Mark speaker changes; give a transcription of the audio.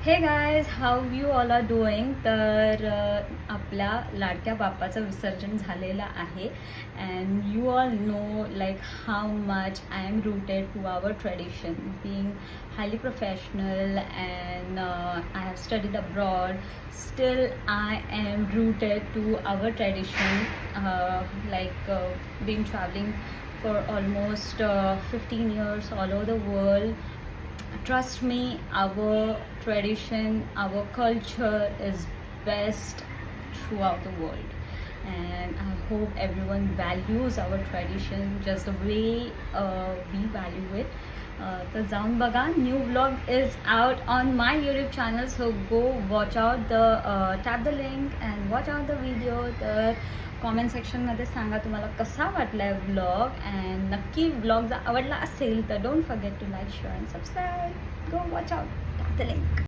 Speaker 1: Hey guys, how you all are doing. तर आपल्या लाडक्या बाप्पाचं विसर्जन झालेलं आहे. And you all know like how much I am rooted to our tradition, being highly professional and I have studied abroad. Still I am rooted to our tradition, been traveling for almost 15 years all over the world. Trust me, our tradition, our culture is best throughout the world, and I hope everyone values our tradition just the way we value it. तर जाऊन बघा, new vlog is out on my YouTube channel, so go watch out the tap the link and watch out the video. तर comment सेक्शनमध्ये सांगा तुम्हाला कसा वाटला आहे vlog, and नक्की व्लॉग जर आवडला असेल तर don't forget to like, share and subscribe. Go watch out, tap the link.